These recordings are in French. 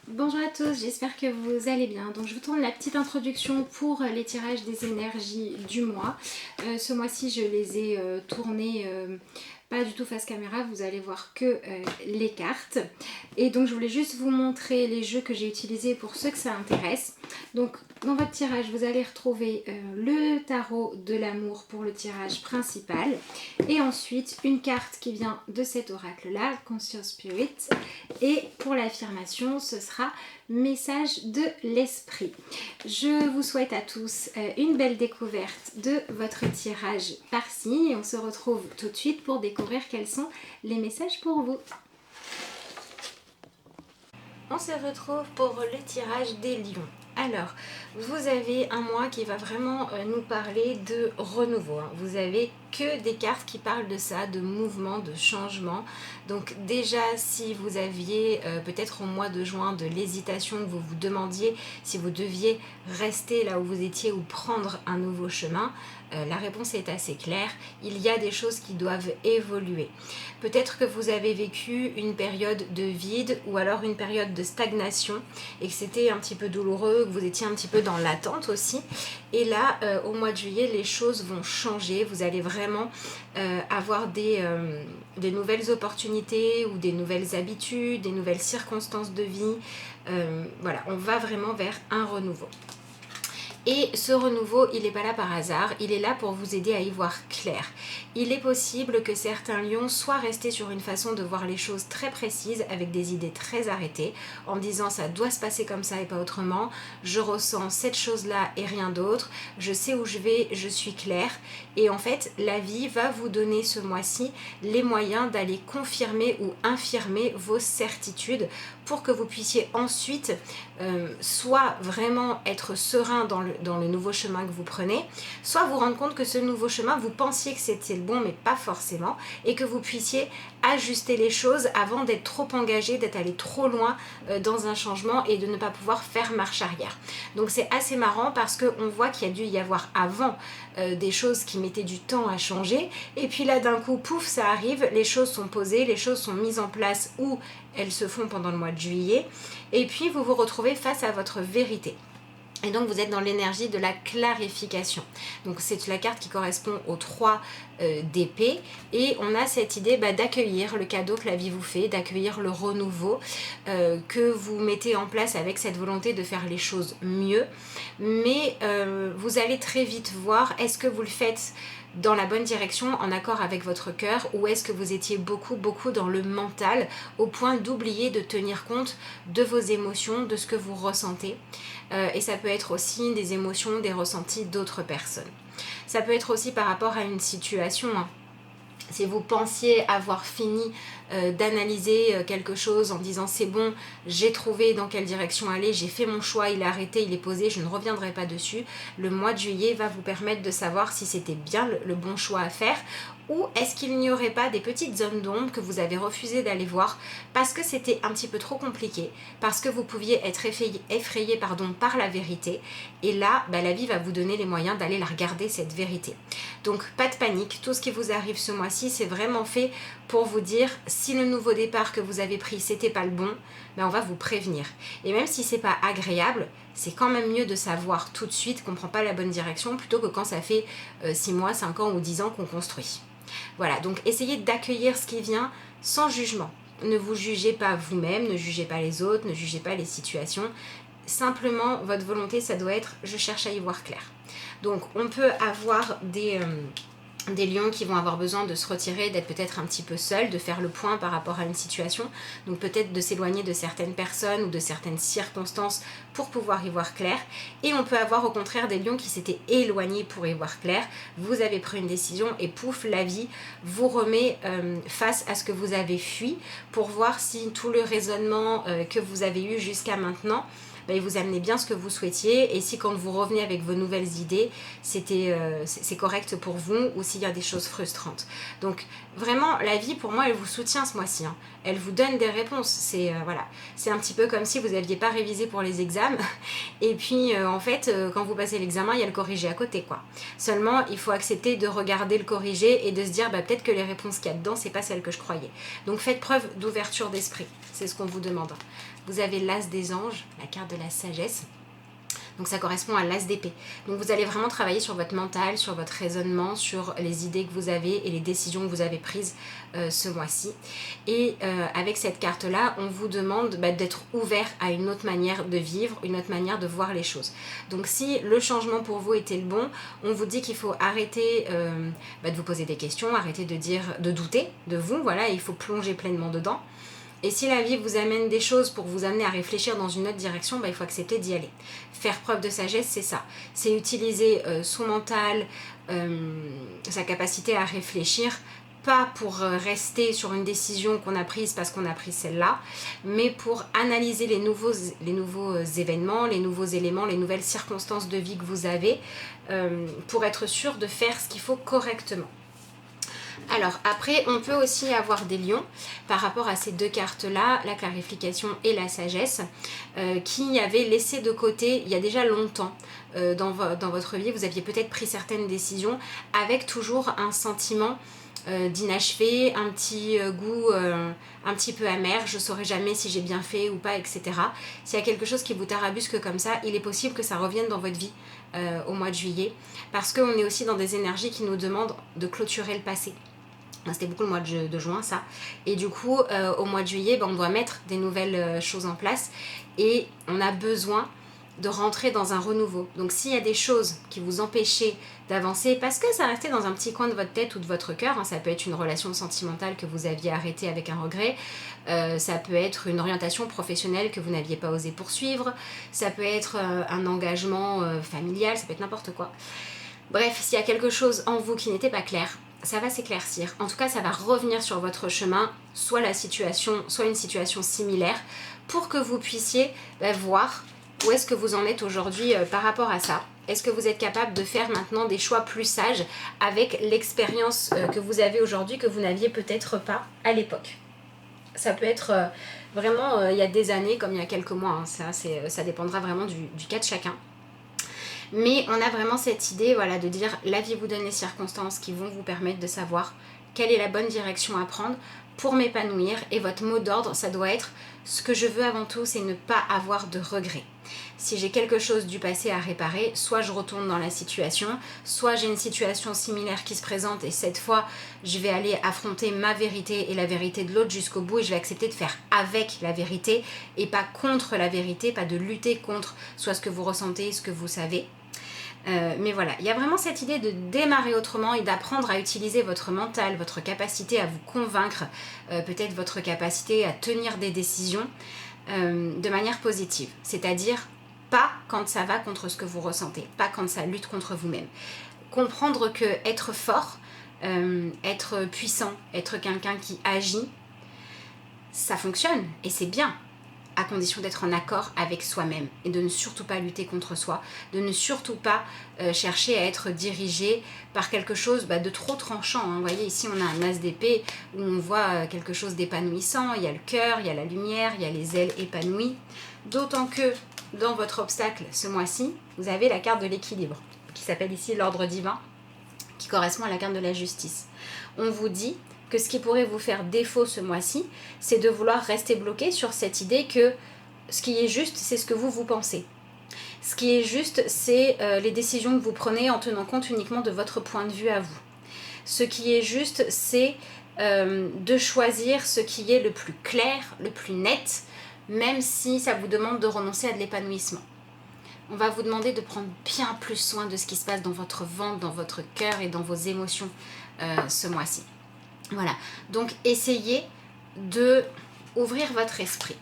Bonjour à tous, j'espère que vous allez bien. Donc je vous tourne la petite introduction pour les tirages des énergies du mois. Ce mois-ci je les ai tournés pas du tout face caméra, vous allez voir que les cartes. Et donc je voulais juste vous montrer les jeux que j'ai utilisés pour ceux que ça intéresse. Donc dans votre tirage vous allez retrouver le tarot de l'amour pour le tirage principal. Et ensuite une carte qui vient de cet oracle là, Conscious Spirit. Et pour l'affirmation ce sera message de l'esprit. Je vous souhaite à tous une belle découverte de votre tirage par-ci et on se retrouve tout de suite pour découvrir quels sont les messages pour vous. On se retrouve pour le tirage des lions. Alors, vous avez un mois qui va vraiment nous parler de renouveau. Vous avez que des cartes qui parlent de ça, de mouvement, de changement. Donc déjà, si vous aviez peut-être au mois de juin de l'hésitation, que vous vous demandiez si vous deviez rester là où vous étiez ou prendre un nouveau chemin, la réponse est assez claire. Il y a des choses qui doivent évoluer. Peut-être que vous avez vécu une période de vide ou alors une période de stagnation et que c'était un petit peu douloureux, que vous étiez un petit peu dans l'attente aussi. Et là, au mois de juillet, les choses vont changer. Vous allez vraiment avoir des nouvelles opportunités ou des nouvelles habitudes, des nouvelles circonstances de vie. Voilà, on va vraiment vers un renouveau. Et ce renouveau, il n'est pas là par hasard, il est là pour vous aider à y voir clair. Il est possible que certains lions soient restés sur une façon de voir les choses très précises, avec des idées très arrêtées, en disant ça doit se passer comme ça et pas autrement, je ressens cette chose-là et rien d'autre, je sais où je vais, je suis clair. Et en fait, la vie va vous donner ce mois-ci les moyens d'aller confirmer ou infirmer vos certitudes pour que vous puissiez ensuite soit vraiment être serein dans le nouveau chemin que vous prenez, soit vous rendre compte que ce nouveau chemin, vous pensiez que c'était le bon, mais pas forcément, et que vous puissiez ajuster les choses avant d'être trop engagé, d'être allé trop loin dans un changement et de ne pas pouvoir faire marche arrière. Donc c'est assez marrant parce qu'on voit qu'il y a dû y avoir avant des choses qui mettaient du temps à changer, et puis là d'un coup, pouf, ça arrive, les choses sont posées, les choses sont mises en place ou elles se font pendant le mois de juillet, et puis vous vous retrouvez face à votre vérité. Et donc vous êtes dans l'énergie de la clarification. Donc c'est la carte qui correspond aux 3 d'épée. Et on a cette idée d'accueillir le cadeau que la vie vous fait, d'accueillir le renouveau que vous mettez en place avec cette volonté de faire les choses mieux. Mais vous allez très vite voir, est-ce que vous le faites dans la bonne direction, en accord avec votre cœur, ou est-ce que vous étiez beaucoup dans le mental, au point d'oublier de tenir compte de vos émotions, de ce que vous ressentez. Et ça peut être aussi des émotions, des ressentis d'autres personnes. Ça peut être aussi par rapport à une situation. Si vous pensiez avoir fini d'analyser quelque chose en disant c'est bon, j'ai trouvé dans quelle direction aller, j'ai fait mon choix, il est arrêté, il est posé, je ne reviendrai pas dessus, le mois de juillet va vous permettre de savoir si c'était bien le bon choix à faire, ou est-ce qu'il n'y aurait pas des petites zones d'ombre que vous avez refusé d'aller voir parce que c'était un petit peu trop compliqué, parce que vous pouviez être effrayé par la vérité, et là la vie va vous donner les moyens d'aller la regarder, cette vérité. Donc pas de panique, tout ce qui vous arrive ce mois-ci, c'est vraiment fait pour vous dire si le nouveau départ que vous avez pris c'était pas le bon, on va vous prévenir. Et même si c'est pas agréable, c'est quand même mieux de savoir tout de suite qu'on prend pas la bonne direction plutôt que quand ça fait 6 mois, 5 ans ou 10 ans qu'on construit. Voilà, donc essayez d'accueillir ce qui vient sans jugement. Ne vous jugez pas vous-même, ne jugez pas les autres, ne jugez pas les situations. Simplement, votre volonté, ça doit être je cherche à y voir clair. Donc on peut avoir des lions qui vont avoir besoin de se retirer, d'être peut-être un petit peu seuls, de faire le point par rapport à une situation, donc peut-être de s'éloigner de certaines personnes ou de certaines circonstances pour pouvoir y voir clair. Et on peut avoir au contraire des lions qui s'étaient éloignés pour y voir clair, vous avez pris une décision et pouf, la vie vous remet face à ce que vous avez fui pour voir si tout le raisonnement que vous avez eu jusqu'à maintenant, vous amenez bien ce que vous souhaitiez, et si quand vous revenez avec vos nouvelles idées, c'est correct pour vous, ou s'il y a des choses frustrantes. Donc vraiment, la vie pour moi, elle vous soutient ce mois-ci. elle vous donne des réponses. C'est voilà, c'est un petit peu comme si vous n'aviez pas révisé pour les examens et puis en fait quand vous passez l'examen, il y a le corrigé à côté quoi. Seulement il faut accepter de regarder le corrigé et de se dire peut-être que les réponses qu'il y a dedans, c'est pas celles que je croyais. Donc faites preuve d'ouverture d'esprit, c'est ce qu'on vous demande. Vous avez l'as des anges, la carte de la sagesse. Donc ça correspond à l'as d'épée. Donc vous allez vraiment travailler sur votre mental, sur votre raisonnement, sur les idées que vous avez et les décisions que vous avez prises ce mois-ci. Et avec cette carte-là, on vous demande d'être ouvert à une autre manière de vivre, une autre manière de voir les choses. Donc si le changement pour vous était le bon, on vous dit qu'il faut arrêter de vous poser des questions, arrêter de douter de vous, voilà, et il faut plonger pleinement dedans. Et si la vie vous amène des choses pour vous amener à réfléchir dans une autre direction, il faut accepter d'y aller. Faire preuve de sagesse, c'est ça. C'est utiliser son mental, sa capacité à réfléchir, pas pour rester sur une décision qu'on a prise parce qu'on a pris celle-là, mais pour analyser les nouveaux événements, les nouveaux éléments, les nouvelles circonstances de vie que vous avez, pour être sûr de faire ce qu'il faut correctement. Alors après, on peut aussi avoir des lions par rapport à ces deux cartes-là, la clarification et la sagesse, qui avaient laissé de côté il y a déjà longtemps dans votre vie. Vous aviez peut-être pris certaines décisions avec toujours un sentiment d'inachevé, un petit goût un petit peu amer, je ne saurais jamais si j'ai bien fait ou pas, etc. S'il y a quelque chose qui vous tarabusque comme ça, il est possible que ça revienne dans votre vie au mois de juillet, parce qu'on est aussi dans des énergies qui nous demandent de clôturer le passé. C'était beaucoup le mois de juin ça, et du coup au mois de juillet on doit mettre des nouvelles choses en place et on a besoin de rentrer dans un renouveau. Donc s'il y a des choses qui vous empêchaient d'avancer parce que ça restait dans un petit coin de votre tête ou de votre cœur, ça peut être une relation sentimentale que vous aviez arrêtée avec un regret, ça peut être une orientation professionnelle que vous n'aviez pas osé poursuivre, ça peut être un engagement familial, ça peut être n'importe quoi. Bref, s'il y a quelque chose en vous qui n'était pas clair, ça va s'éclaircir. En tout cas, ça va revenir sur votre chemin, soit une situation similaire, pour que vous puissiez voir où est-ce que vous en êtes aujourd'hui par rapport à ça. Est-ce que vous êtes capable de faire maintenant des choix plus sages avec l'expérience que vous avez aujourd'hui, que vous n'aviez peut-être pas à l'époque. Ça peut être vraiment il y a des années comme il y a quelques mois, ça dépendra vraiment du cas de chacun. Mais on a vraiment cette idée de dire la vie vous donne les circonstances qui vont vous permettre de savoir quelle est la bonne direction à prendre pour m'épanouir. Et votre mot d'ordre, ça doit être ce que je veux avant tout, c'est ne pas avoir de regrets. Si j'ai quelque chose du passé à réparer, soit je retourne dans la situation, soit j'ai une situation similaire qui se présente et cette fois, je vais aller affronter ma vérité et la vérité de l'autre jusqu'au bout et je vais accepter de faire avec la vérité et pas contre la vérité, pas de lutter contre soit ce que vous ressentez, ce que vous savez. Mais voilà, il y a vraiment cette idée de démarrer autrement et d'apprendre à utiliser votre mental, votre capacité à vous convaincre, peut-être votre capacité à tenir des décisions de manière positive. C'est-à-dire pas quand ça va contre ce que vous ressentez, pas quand ça lutte contre vous-même. Comprendre que être fort, être puissant, être quelqu'un qui agit, ça fonctionne et c'est bien, à condition d'être en accord avec soi-même et de ne surtout pas lutter contre soi, de ne surtout pas chercher à être dirigé par quelque chose de trop tranchant. Vous voyez, ici on a un as d'épée où on voit quelque chose d'épanouissant, il y a le cœur, il y a la lumière, il y a les ailes épanouies. D'autant que dans votre obstacle ce mois-ci, vous avez la carte de l'équilibre, qui s'appelle ici l'ordre divin, qui correspond à la carte de la justice. On vous dit que ce qui pourrait vous faire défaut ce mois-ci, c'est de vouloir rester bloqué sur cette idée que ce qui est juste, c'est ce que vous pensez. Ce qui est juste, c'est les décisions que vous prenez en tenant compte uniquement de votre point de vue à vous. Ce qui est juste, c'est de choisir ce qui est le plus clair, le plus net, même si ça vous demande de renoncer à de l'épanouissement. On va vous demander de prendre bien plus soin de ce qui se passe dans votre ventre, dans votre cœur et dans vos émotions ce mois-ci. Voilà, donc essayez de ouvrir votre esprit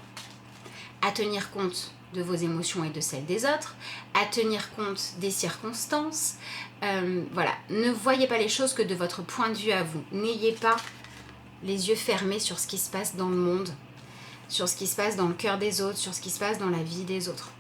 à tenir compte de vos émotions et de celles des autres, à tenir compte des circonstances. Ne voyez pas les choses que de votre point de vue à vous. N'ayez pas les yeux fermés sur ce qui se passe dans le monde, sur ce qui se passe dans le cœur des autres, sur ce qui se passe dans la vie des autres.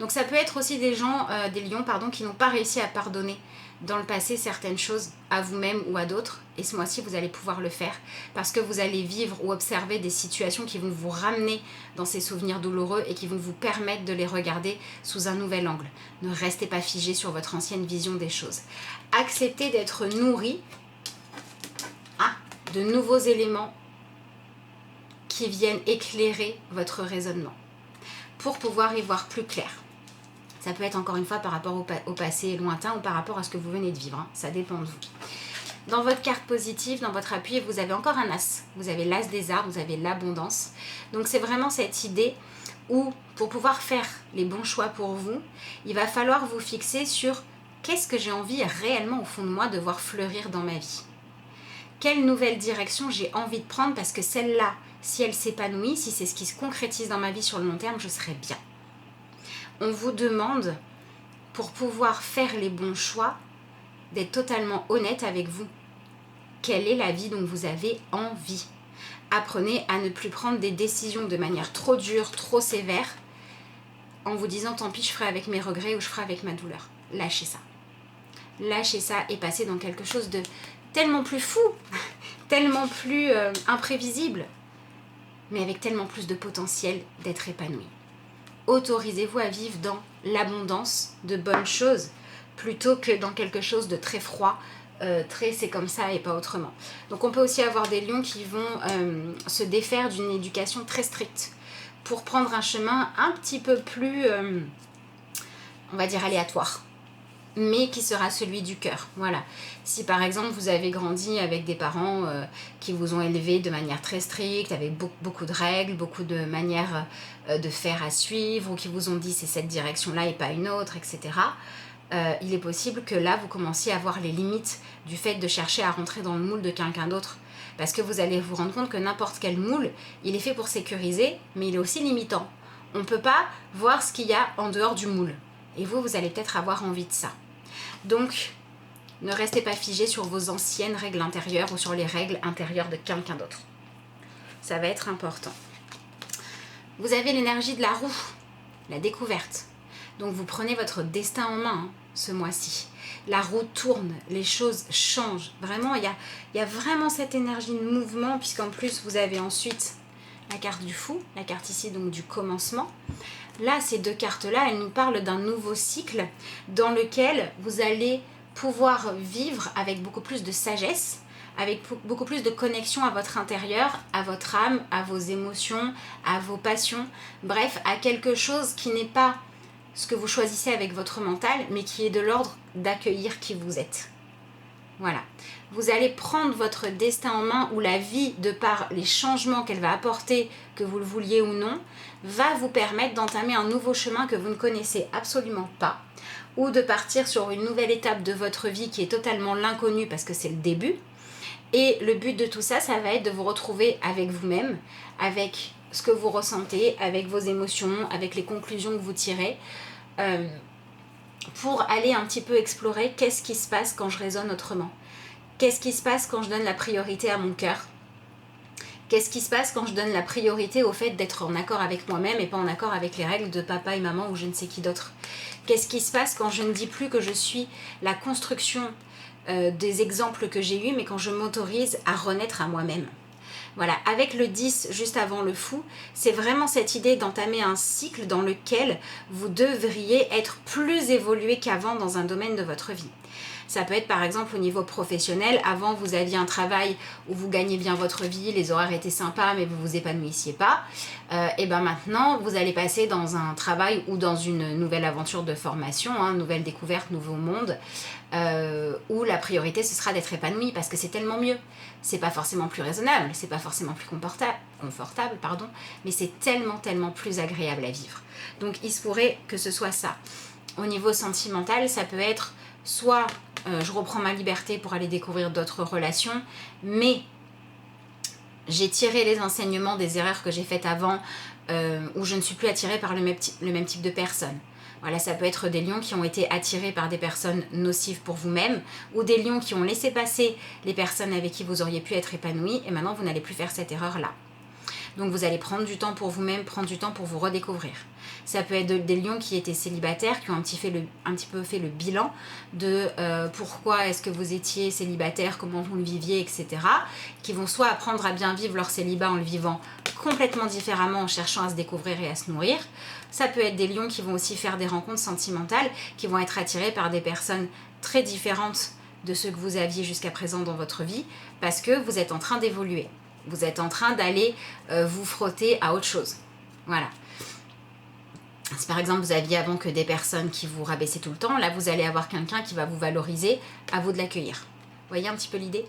Donc ça peut être aussi des gens, des lions, pardon, qui n'ont pas réussi à pardonner dans le passé certaines choses à vous-même ou à d'autres. Et ce mois-ci, vous allez pouvoir le faire parce que vous allez vivre ou observer des situations qui vont vous ramener dans ces souvenirs douloureux et qui vont vous permettre de les regarder sous un nouvel angle. Ne restez pas figé sur votre ancienne vision des choses. Acceptez d'être nourri de nouveaux éléments qui viennent éclairer votre raisonnement pour pouvoir y voir plus clair. Ça peut être encore une fois par rapport au passé lointain ou par rapport à ce que vous venez de vivre. Hein. Ça dépend de vous. Dans votre carte positive, dans votre appui, vous avez encore un as. Vous avez l'as des arts, vous avez l'abondance. Donc c'est vraiment cette idée où, pour pouvoir faire les bons choix pour vous, il va falloir vous fixer sur qu'est-ce que j'ai envie réellement au fond de moi de voir fleurir dans ma vie. Quelle nouvelle direction j'ai envie de prendre parce que celle-là, si elle s'épanouit, si c'est ce qui se concrétise dans ma vie sur le long terme, je serai bien. On vous demande, pour pouvoir faire les bons choix, d'être totalement honnête avec vous. Quelle est la vie dont vous avez envie? Apprenez à ne plus prendre des décisions de manière trop dure, trop sévère, en vous disant tant pis, je ferai avec mes regrets ou je ferai avec ma douleur. Lâchez ça. Lâchez ça et passez dans quelque chose de tellement plus fou, tellement plus imprévisible, mais avec tellement plus de potentiel d'être épanoui. Autorisez-vous à vivre dans l'abondance de bonnes choses plutôt que dans quelque chose de très froid, très c'est comme ça et pas autrement. Donc on peut aussi avoir des lions qui vont se défaire d'une éducation très stricte pour prendre un chemin un petit peu plus, on va dire, aléatoire, mais qui sera celui du cœur. Voilà. Si par exemple vous avez grandi avec des parents qui vous ont élevé de manière très stricte, avec beaucoup de règles, beaucoup de manières de faire à suivre, ou qui vous ont dit c'est cette direction-là et pas une autre, etc., il est possible que là vous commenciez à voir les limites du fait de chercher à rentrer dans le moule de quelqu'un d'autre. Parce que vous allez vous rendre compte que n'importe quel moule, il est fait pour sécuriser, mais il est aussi limitant. On ne peut pas voir ce qu'il y a en dehors du moule. Et vous allez peut-être avoir envie de ça. Donc, ne restez pas figé sur vos anciennes règles intérieures ou sur les règles intérieures de quelqu'un d'autre. Ça va être important. Vous avez l'énergie de la roue, la découverte. Donc, vous prenez votre destin en main ce mois-ci. La roue tourne, les choses changent. Vraiment, il y a vraiment cette énergie de mouvement, puisqu'en plus, vous avez ensuite la carte du fou, la carte ici donc du commencement. Là, ces deux cartes-là, elles nous parlent d'un nouveau cycle dans lequel vous allez pouvoir vivre avec beaucoup plus de sagesse, avec beaucoup plus de connexion à votre intérieur, à votre âme, à vos émotions, à vos passions. Bref, à quelque chose qui n'est pas ce que vous choisissez avec votre mental, mais qui est de l'ordre d'accueillir qui vous êtes. Voilà. Vous allez prendre votre destin en main, où la vie, de par les changements qu'elle va apporter, que vous le vouliez ou non, va vous permettre d'entamer un nouveau chemin que vous ne connaissez absolument pas, ou de partir sur une nouvelle étape de votre vie qui est totalement l'inconnu parce que c'est le début. Et le but de tout ça, ça va être de vous retrouver avec vous-même, avec ce que vous ressentez, avec vos émotions, avec les conclusions que vous tirez, pour aller un petit peu explorer qu'est-ce qui se passe quand je raisonne autrement. Qu'est-ce qui se passe quand je donne la priorité à mon cœur? Qu'est-ce qui se passe quand je donne la priorité au fait d'être en accord avec moi-même et pas en accord avec les règles de papa et maman ou je ne sais qui d'autre? Qu'est-ce qui se passe quand je ne dis plus que je suis la construction des exemples que j'ai eus, mais quand je m'autorise à renaître à moi-même? Voilà, avec le 10 juste avant le fou, c'est vraiment cette idée d'entamer un cycle dans lequel vous devriez être plus évolué qu'avant dans un domaine de votre vie. Ça peut être par exemple au niveau professionnel. Avant, vous aviez un travail où vous gagnez bien votre vie, les horaires étaient sympas, mais vous vous épanouissiez pas. Et ben maintenant, vous allez passer dans un travail ou dans une nouvelle aventure de formation, nouvelle découverte, nouveau monde, où la priorité ce sera d'être épanoui parce que c'est tellement mieux. C'est pas forcément plus raisonnable, c'est pas forcément plus confortable, mais c'est tellement plus agréable à vivre. Donc il se pourrait que ce soit ça. Au niveau sentimental, ça peut être soit je reprends ma liberté pour aller découvrir d'autres relations, mais j'ai tiré les enseignements des erreurs que j'ai faites avant, où je ne suis plus attirée par le même type de personnes. Voilà, ça peut être des lions qui ont été attirés par des personnes nocives pour vous-même, ou des lions qui ont laissé passer les personnes avec qui vous auriez pu être épanouis, et maintenant vous n'allez plus faire cette erreur-là. Donc vous allez prendre du temps pour vous-même, prendre du temps pour vous redécouvrir. Ça peut être des lions qui étaient célibataires, qui ont un petit peu fait le bilan de pourquoi est-ce que vous étiez célibataire, comment vous le viviez, etc. Qui vont soit apprendre à bien vivre leur célibat en le vivant complètement différemment, en cherchant à se découvrir et à se nourrir. Ça peut être des lions qui vont aussi faire des rencontres sentimentales, qui vont être attirés par des personnes très différentes de ce que vous aviez jusqu'à présent dans votre vie, parce que vous êtes en train d'évoluer. Vous êtes en train d'aller vous frotter à autre chose. Voilà. Si par exemple vous aviez avant que des personnes qui vous rabaissaient tout le temps, là vous allez avoir quelqu'un qui va vous valoriser, à vous de l'accueillir. Vous voyez un petit peu l'idée ?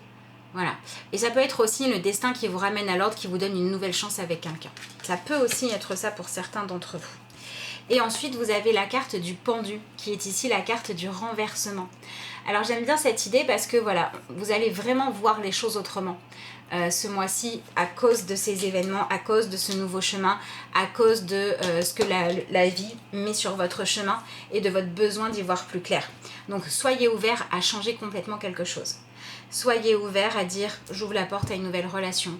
Voilà. Et ça peut être aussi le destin qui vous ramène à l'ordre, qui vous donne une nouvelle chance avec quelqu'un. Ça peut aussi être ça pour certains d'entre vous. Et ensuite, vous avez la carte du pendu, qui est ici la carte du renversement. Alors j'aime bien cette idée parce que voilà, vous allez vraiment voir les choses autrement. Ce mois-ci, à cause de ces événements, à cause de ce nouveau chemin, à cause de ce que la vie met sur votre chemin et de votre besoin d'y voir plus clair. Donc soyez ouverts à changer complètement quelque chose. Soyez ouverts à dire j'ouvre la porte à une nouvelle relation,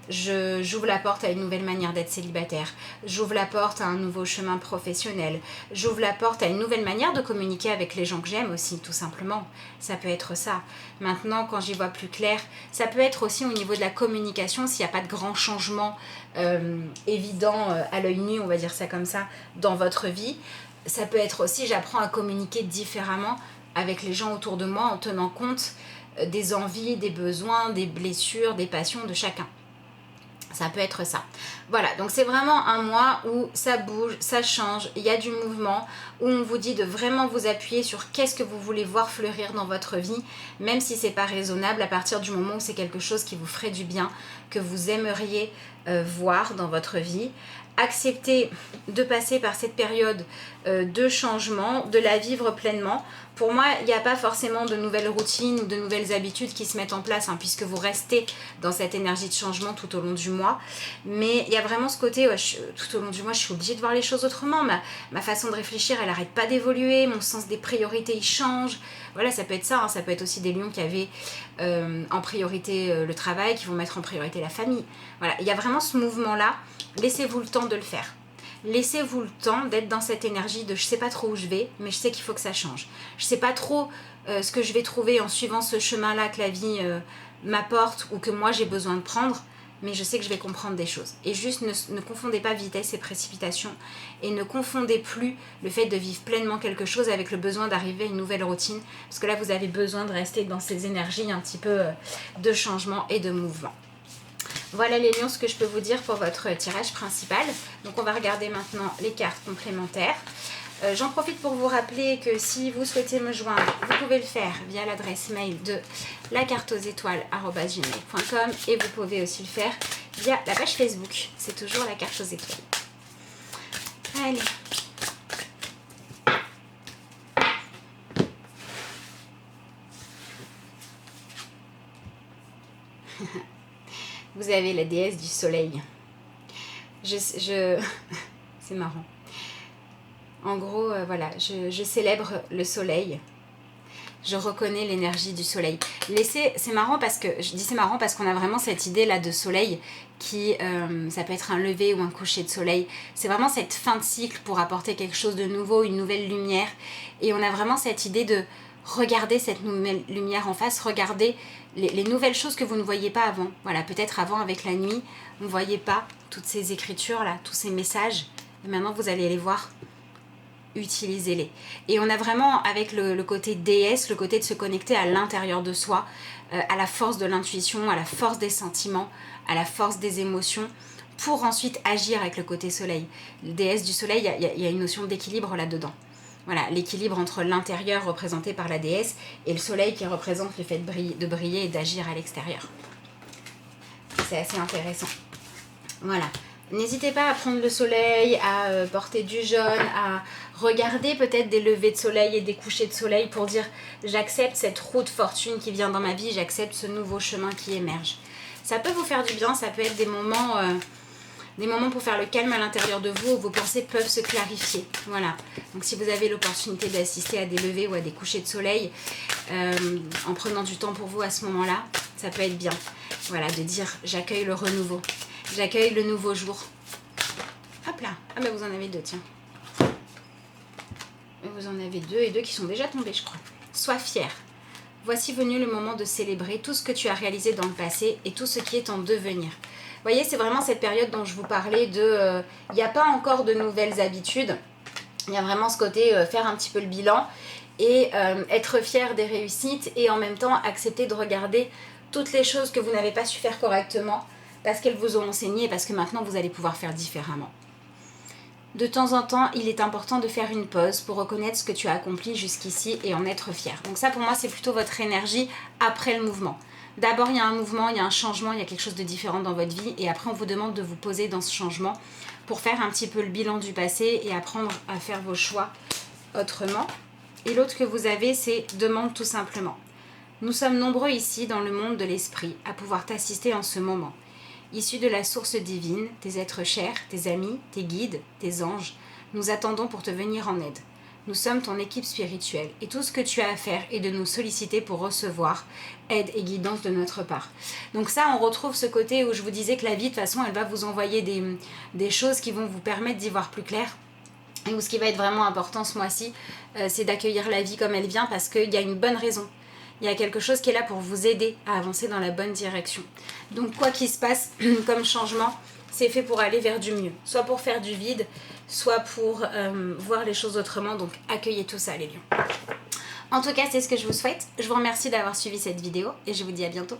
j'ouvre la porte à une nouvelle manière d'être célibataire, j'ouvre la porte à un nouveau chemin professionnel, j'ouvre la porte à une nouvelle manière de communiquer avec les gens que j'aime aussi, tout simplement. Ça peut être ça. Maintenant, quand j'y vois plus clair, ça peut être aussi au niveau de la communication, s'il n'y a pas de grands changements évidents à l'œil nu, on va dire ça comme ça, dans votre vie. Ça peut être aussi j'apprends à communiquer différemment avec les gens autour de moi en tenant compte des envies, des besoins, des blessures, des passions de chacun. Ça peut être ça. Voilà, donc c'est vraiment un mois où ça bouge, ça change, il y a du mouvement, où on vous dit de vraiment vous appuyer sur qu'est-ce que vous voulez voir fleurir dans votre vie, même si c'est pas raisonnable, à partir du moment où c'est quelque chose qui vous ferait du bien, que vous aimeriez voir dans votre vie. Acceptez de passer par cette période de changement, de la vivre pleinement. Pour moi, il n'y a pas forcément de nouvelles routines ou de nouvelles habitudes qui se mettent en place, puisque vous restez dans cette énergie de changement tout au long du mois. Mais il y a vraiment ce côté, tout au long du mois, je suis obligée de voir les choses autrement. Ma façon de réfléchir, elle n'arrête pas d'évoluer. Mon sens des priorités, il change. Voilà, ça peut être ça. Ça peut être aussi des lions qui avaient en priorité le travail, qui vont mettre en priorité la famille. Voilà, il y a vraiment ce mouvement-là. Laissez-vous le temps de le faire. Laissez-vous le temps d'être dans cette énergie de je sais pas trop où je vais, mais je sais qu'il faut que ça change. Je sais pas trop ce que je vais trouver en suivant ce chemin-là que la vie m'apporte ou que moi j'ai besoin de prendre, mais je sais que je vais comprendre des choses. Et juste ne confondez pas vitesse et précipitation et ne confondez plus le fait de vivre pleinement quelque chose avec le besoin d'arriver à une nouvelle routine, parce que là vous avez besoin de rester dans ces énergies un petit peu de changement et de mouvement. Voilà les lions, ce que je peux vous dire pour votre tirage principal. Donc on va regarder maintenant les cartes complémentaires. J'en profite pour vous rappeler que si vous souhaitez me joindre, vous pouvez le faire via l'adresse mail de lacarteauxétoiles@gmail.com et vous pouvez aussi le faire via la page Facebook. C'est toujours la carte aux étoiles. Allez. Vous avez la déesse du soleil. C'est marrant. En gros, voilà, je célèbre le soleil. Je reconnais l'énergie du soleil. C'est marrant parce que, je dis c'est marrant parce qu'on a vraiment cette idée là de soleil qui, ça peut être un lever ou un coucher de soleil. C'est vraiment cette fin de cycle pour apporter quelque chose de nouveau, une nouvelle lumière. Et on a vraiment cette idée de regarder cette nouvelle lumière en face, regarder les nouvelles choses que vous ne voyiez pas avant. Voilà, peut-être avant avec la nuit, on ne voyait pas toutes ces écritures là, tous ces messages. Et maintenant vous allez les voir. Utilisez-les. Et on a vraiment avec le côté déesse, le côté de se connecter à l'intérieur de soi, à la force de l'intuition, à la force des sentiments, à la force des émotions, pour ensuite agir avec le côté soleil. Déesse du soleil, il y a une notion d'équilibre là-dedans. Voilà, l'équilibre entre l'intérieur représenté par la déesse et le soleil qui représente le fait de briller et d'agir à l'extérieur. C'est assez intéressant. Voilà. N'hésitez pas à prendre le soleil, à porter du jaune, à regarder peut-être des levées de soleil et des couchers de soleil pour dire j'accepte cette roue de fortune qui vient dans ma vie, j'accepte ce nouveau chemin qui émerge. Ça peut vous faire du bien, ça peut être des moments pour faire le calme à l'intérieur de vous où vos pensées peuvent se clarifier. Voilà. Donc si vous avez l'opportunité d'assister à des levées ou à des couchers de soleil, en prenant du temps pour vous à ce moment-là, ça peut être bien. Voilà, de dire j'accueille le renouveau. J'accueille le nouveau jour. Hop là. Ah ben vous en avez deux, tiens. Vous en avez deux et deux qui sont déjà tombés, je crois. Sois fier. Voici venu le moment de célébrer tout ce que tu as réalisé dans le passé et tout ce qui est en devenir. Vous voyez, c'est vraiment cette période dont je vous parlais de... Il n'y a pas encore de nouvelles habitudes. Il y a vraiment ce côté faire un petit peu le bilan et être fier des réussites et en même temps accepter de regarder toutes les choses que vous n'avez pas su faire correctement parce qu'elles vous ont enseigné et parce que maintenant vous allez pouvoir faire différemment. De temps en temps, il est important de faire une pause pour reconnaître ce que tu as accompli jusqu'ici et en être fier. Donc ça, pour moi, c'est plutôt votre énergie après le mouvement. D'abord, il y a un mouvement, il y a un changement, il y a quelque chose de différent dans votre vie. Et après, on vous demande de vous poser dans ce changement pour faire un petit peu le bilan du passé et apprendre à faire vos choix autrement. Et l'autre que vous avez, c'est demande tout simplement. Nous sommes nombreux ici dans le monde de l'esprit à pouvoir t'assister en ce moment. Issus de la source divine, tes êtres chers, tes amis, tes guides, tes anges, nous attendons pour te venir en aide. Nous sommes ton équipe spirituelle et tout ce que tu as à faire est de nous solliciter pour recevoir aide et guidance de notre part. Donc ça, on retrouve ce côté où je vous disais que la vie, de toute façon, elle va vous envoyer des choses qui vont vous permettre d'y voir plus clair. Et où ce qui va être vraiment important ce mois-ci, c'est d'accueillir la vie comme elle vient parce qu'il y a une bonne raison. Il y a quelque chose qui est là pour vous aider à avancer dans la bonne direction. Donc quoi qu'il se passe comme changement, c'est fait pour aller vers du mieux. Soit pour faire du vide, soit pour voir les choses autrement. Donc accueillez tout ça les lions. En tout cas, c'est ce que je vous souhaite. Je vous remercie d'avoir suivi cette vidéo et je vous dis à bientôt.